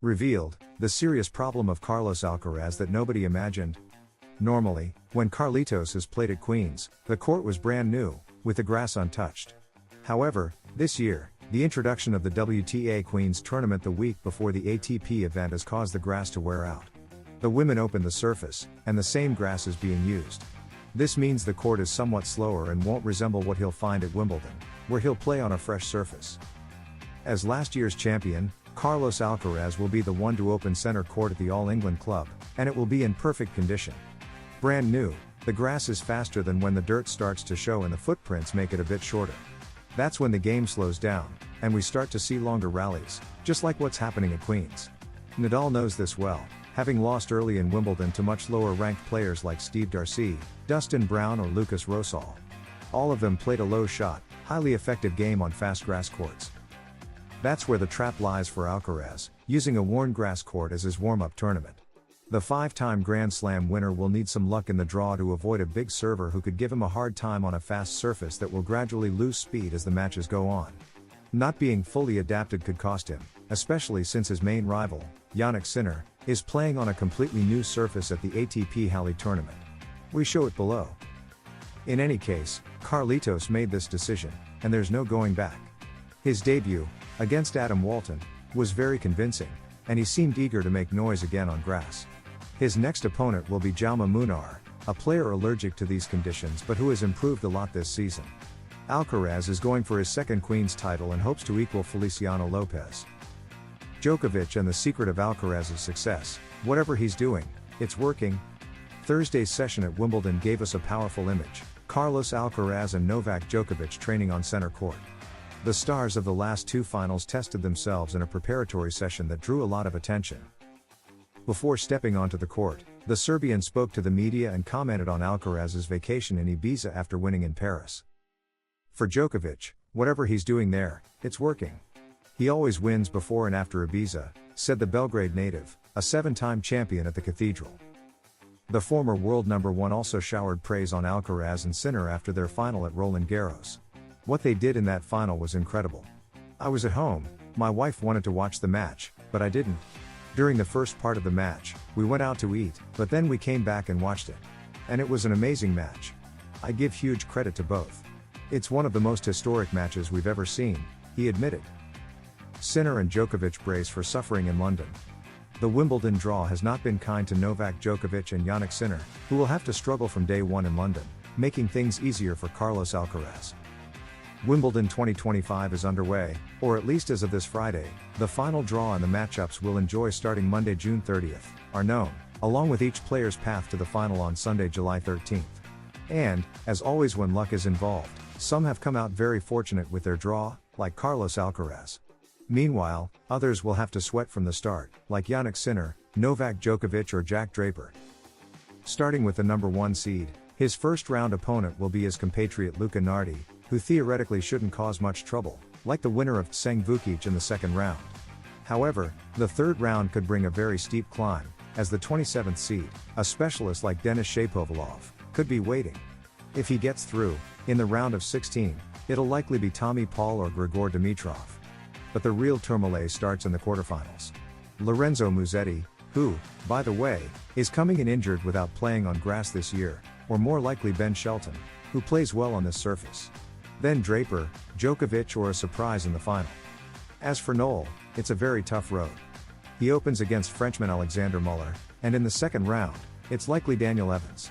Revealed, the serious problem of Carlos Alcaraz that nobody imagined. Normally, when Carlitos has played at Queens, the court was brand new, with the grass untouched. However, this year, the introduction of the WTA Queens tournament the week before the ATP event has caused the grass to wear out. The women opened the surface, and the same grass is being used. This means the court is somewhat slower and won't resemble what he'll find at Wimbledon, where he'll play on a fresh surface. As last year's champion, Carlos Alcaraz will be the one to open center court at the All England Club, and it will be in perfect condition. Brand new, the grass is faster than when the dirt starts to show and the footprints make it a bit shorter. That's when the game slows down, and we start to see longer rallies, just like what's happening at Queens. Nadal knows this well, having lost early in Wimbledon to much lower-ranked players like Steve Darcy, Dustin Brown or Lucas Rosol. All of them played a low-shot, highly effective game on fast grass courts. That's where the trap lies for Alcaraz, using a worn grass court as his warm-up tournament. The five-time Grand Slam winner will need some luck in the draw to avoid a big server who could give him a hard time on a fast surface that will gradually lose speed as the matches go on. Not being fully adapted could cost him, especially since his main rival, Jannik Sinner, is playing on a completely new surface at the ATP Halle tournament. We show it below. In any case, Carlitos made this decision, and there's no going back. His debut, against Adam Walton, was very convincing, and he seemed eager to make noise again on grass. His next opponent will be Jaume Munar, a player allergic to these conditions but who has improved a lot this season. Alcaraz is going for his second Queen's title and hopes to equal Feliciano Lopez. Djokovic and the secret of Alcaraz's success: whatever he's doing, it's working. Thursday's session at Wimbledon gave us a powerful image: Carlos Alcaraz and Novak Djokovic training on center court. The stars of the last two finals tested themselves in a preparatory session that drew a lot of attention. Before stepping onto the court, the Serbian spoke to the media and commented on Alcaraz's vacation in Ibiza after winning in Paris. For Djokovic, whatever he's doing there, it's working. He always wins before and after Ibiza, said the Belgrade native, a seven-time champion at the Cathedral. The former world number one also showered praise on Alcaraz and Sinner after their final at Roland Garros. What they did in that final was incredible. I was at home, my wife wanted to watch the match, but I didn't. During the first part of the match, we went out to eat, but then we came back and watched it. And it was an amazing match. I give huge credit to both. It's one of the most historic matches we've ever seen, he admitted. Sinner and Djokovic brace for suffering in London. The Wimbledon draw has not been kind to Novak Djokovic and Jannik Sinner, who will have to struggle from day one in London, making things easier for Carlos Alcaraz. Wimbledon 2025 is underway, or at least as of this Friday. The final draw and the matchups we'll enjoy starting Monday, June 30th, are known, along with each player's path to the final on Sunday, July 13th. And, as always when luck is involved, some have come out very fortunate with their draw, like Carlos Alcaraz. Meanwhile, others will have to sweat from the start, like Jannik Sinner, Novak Djokovic or Jack Draper. Starting with the number one seed, his first round opponent will be his compatriot Luka Nardi, who theoretically shouldn't cause much trouble, like the winner of Tseng Vukic in the second round. However, the third round could bring a very steep climb, as the 27th seed, a specialist like Denis Shapovalov, could be waiting. If he gets through, in the round of 16, it'll likely be Tommy Paul or Grigor Dimitrov. But the real turmoil starts in the quarterfinals. Lorenzo Musetti, who, by the way, is coming in injured without playing on grass this year, or more likely Ben Shelton, who plays well on this surface. Then Draper, Djokovic or a surprise in the final. As for Noel, it's a very tough road. He opens against Frenchman Alexander Muller, and in the second round, it's likely Daniel Evans.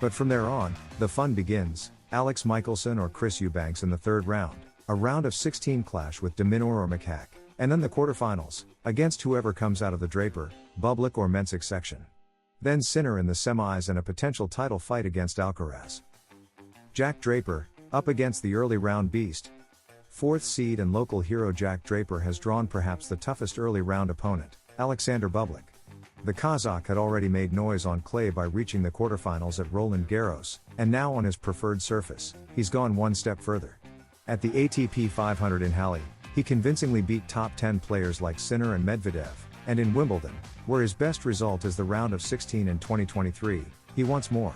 But from there on, the fun begins: Alex Michelsen or Chris Eubanks in the third round, a round of 16 clash with de Minaur or McHack, and then the quarterfinals, against whoever comes out of the Draper, Bublik or Mensik section. Then Sinner in the semis and a potential title fight against Alcaraz. Jack Draper, up against the early round beast. Fourth seed and local hero Jack Draper has drawn perhaps the toughest early round opponent, Alexander Bublik. The Kazakh had already made noise on clay by reaching the quarterfinals at Roland Garros, and now on his preferred surface, he's gone one step further. At the ATP 500 in Halle, he convincingly beat top 10 players like Sinner and Medvedev, and in Wimbledon, where his best result is the round of 16 in 2023, he wants more.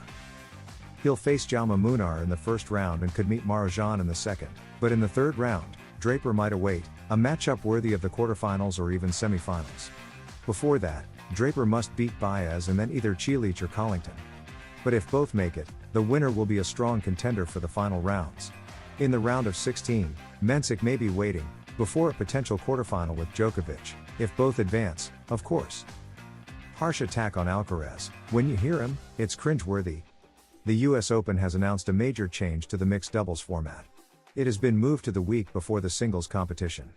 He'll face Jaume Munar in the first round and could meet Marozsan in the second, but in the third round, Draper might await, a matchup worthy of the quarterfinals or even semifinals. Before that, Draper must beat Baez and then either Cilic or Collington. But if both make it, the winner will be a strong contender for the final rounds. In the round of 16, Mensik may be waiting, before a potential quarterfinal with Djokovic, if both advance, of course. Harsh attack on Alcaraz. When you hear him, it's cringeworthy. The US Open has announced a major change to the mixed doubles format. It has been moved to the week before the singles competition.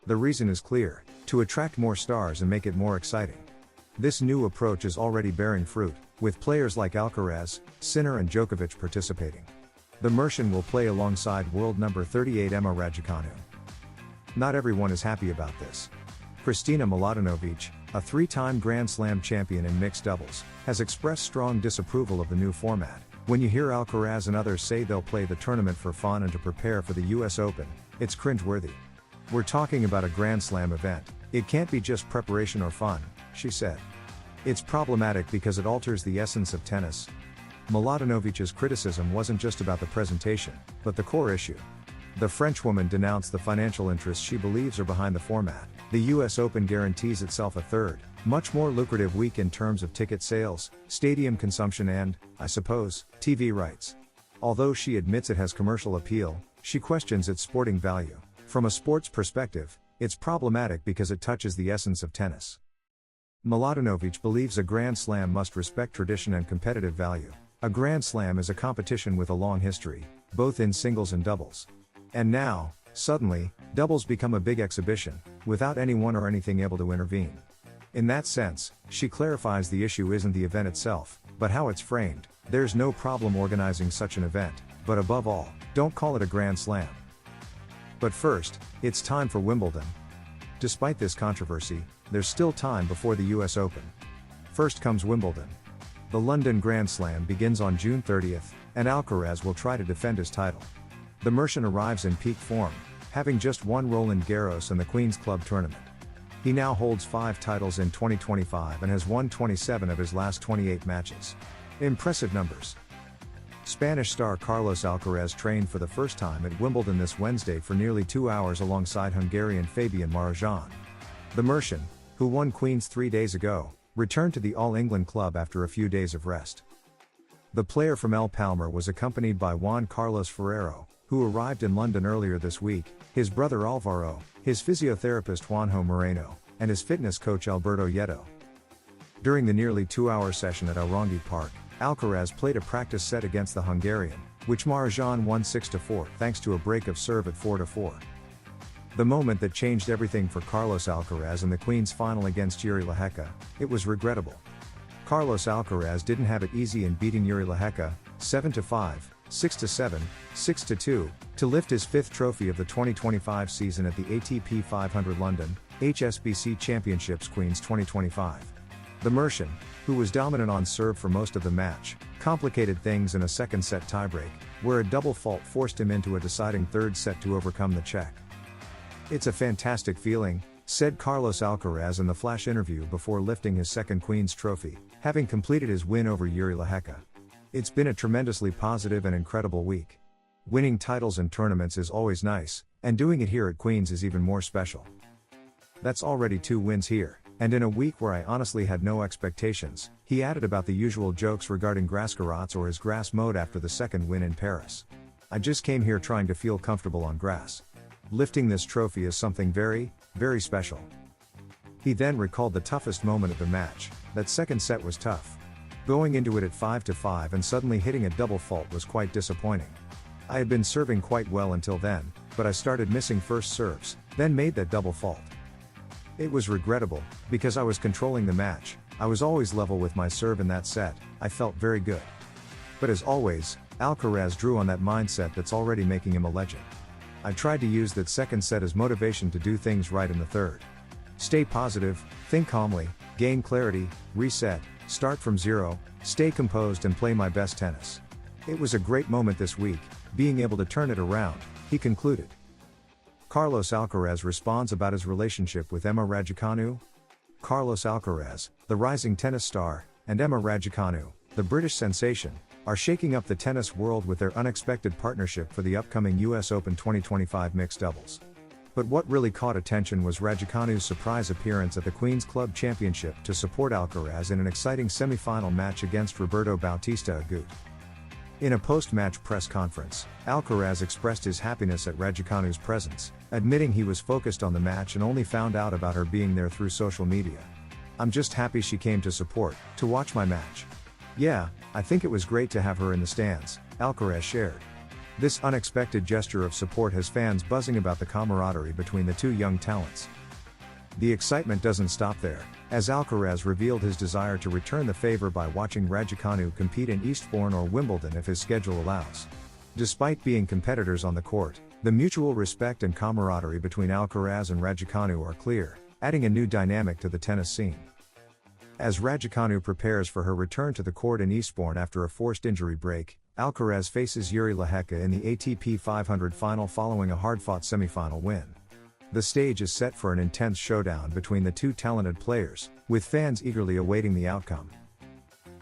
The reason is clear: to attract more stars and make it more exciting. This new approach is already bearing fruit, with players like Alcaraz, Sinner and Djokovic participating. The Mercian will play alongside world number 38 Raducanu. Not everyone is happy about this. Kristina Mladenovic, a three-time Grand Slam champion in mixed doubles, has expressed strong disapproval of the new format. When you hear Alcaraz and others say they'll play the tournament for fun and to prepare for the US Open, it's cringeworthy. We're talking about a Grand Slam event. It can't be just preparation or fun, she said. It's problematic because it alters the essence of tennis. Mladenovic's criticism wasn't just about the presentation, but the core issue. The Frenchwoman denounced the financial interests she believes are behind the format. The US Open guarantees itself a third, much more lucrative week in terms of ticket sales, stadium consumption and, I suppose, TV rights. Although she admits it has commercial appeal, she questions its sporting value. From a sports perspective, it's problematic because it touches the essence of tennis. Mladenovic believes a Grand Slam must respect tradition and competitive value. A Grand Slam is a competition with a long history, both in singles and doubles. And now, suddenly, doubles become a big exhibition, without anyone or anything able to intervene. In that sense, she clarifies the issue isn't the event itself, but how it's framed. There's no problem organizing such an event, but above all, don't call it a Grand Slam. But first, it's time for Wimbledon. Despite this controversy, there's still time before the US Open. First comes Wimbledon. The London Grand Slam begins on June 30th, and Alcaraz will try to defend his title. The Mercian arrives in peak form, having just won Roland Garros and the Queen's Club tournament. He now holds 5 titles in 2025 and has won 27 of his last 28 matches. Impressive numbers. Spanish star Carlos Alcaraz trained for the first time at Wimbledon this Wednesday for nearly 2 hours alongside Hungarian Fabian Marozsan. The Mercian, who won Queen's 3 days ago, returned to the All England club after a few days of rest. The player from El Palmar was accompanied by Juan Carlos Ferrero, who arrived in London earlier this week, his brother Alvaro, his physiotherapist Juanjo Moreno, and his fitness coach Alberto Yeto. During the nearly 2-hour session at Arangi Park, Alcaraz played a practice set against the Hungarian, which Marozsan won 6-4 thanks to a break of serve at 4-4. The moment that changed everything for Carlos Alcaraz in the Queen's final against Jiri Lehecka, it was regrettable. Carlos Alcaraz didn't have it easy in beating Jiri Lehecka, 7-5, 6-7, 6-2, to lift his 5th trophy of the 2025 season at the ATP 500 London, HSBC Championships Queen's 2025. The Mercian, who was dominant on serve for most of the match, complicated things in a second set tiebreak, where a double fault forced him into a deciding third set to overcome the Czech. "It's a fantastic feeling," said Carlos Alcaraz in the flash interview before lifting his second Queen's trophy, having completed his win over Jiri Lehecka. "It's been a tremendously positive and incredible week. Winning titles and tournaments is always nice, and doing it here at Queen's is even more special. That's already 2 wins here, and in a week where I honestly had no expectations," he added about the usual jokes regarding grass garrots or his grass mode after the second win in Paris. "I just came here trying to feel comfortable on grass. Lifting this trophy is something very, very special." He then recalled the toughest moment of the match. That second set was tough. Going into it at 5-5 and suddenly hitting a double fault was quite disappointing. "I had been serving quite well until then, but I started missing first serves, then made that double fault. It was regrettable, because I was controlling the match, I was always level with my serve in that set, I felt very good." But as always, Alcaraz drew on that mindset that's already making him a legend. "I tried to use that second set as motivation to do things right in the third. Stay positive, think calmly, gain clarity, reset, start from zero, stay composed and play my best tennis. It was a great moment this week, being able to turn it around," he concluded. Carlos Alcaraz responds about his relationship with Raducanu. Carlos Alcaraz, the rising tennis star, and Raducanu, the British sensation, are shaking up the tennis world with their unexpected partnership for the upcoming US Open 2025 mixed doubles. But what really caught attention was Raducanu's surprise appearance at the Queen's Club Championship to support Alcaraz in an exciting semi-final match against Roberto Bautista Agut. In a post-match press conference, Alcaraz expressed his happiness at Raducanu's presence, admitting he was focused on the match and only found out about her being there through social media. "I'm just happy she came to support, to watch my match. Yeah, I think it was great to have her in the stands," Alcaraz shared. This unexpected gesture of support has fans buzzing about the camaraderie between the two young talents. The excitement doesn't stop there, as Alcaraz revealed his desire to return the favor by watching Raducanu compete in Eastbourne or Wimbledon if his schedule allows. Despite being competitors on the court, the mutual respect and camaraderie between Alcaraz and Raducanu are clear, adding a new dynamic to the tennis scene. As Raducanu prepares for her return to the court in Eastbourne after a forced injury break, Alcaraz faces Jiri Lehecka in the ATP 500 final following a hard-fought semifinal win. The stage is set for an intense showdown between the two talented players, with fans eagerly awaiting the outcome.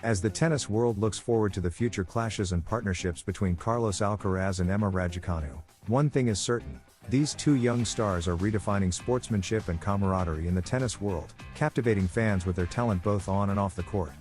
As the tennis world looks forward to the future clashes and partnerships between Carlos Alcaraz and Emma Raducanu, one thing is certain: these two young stars are redefining sportsmanship and camaraderie in the tennis world, captivating fans with their talent both on and off the court.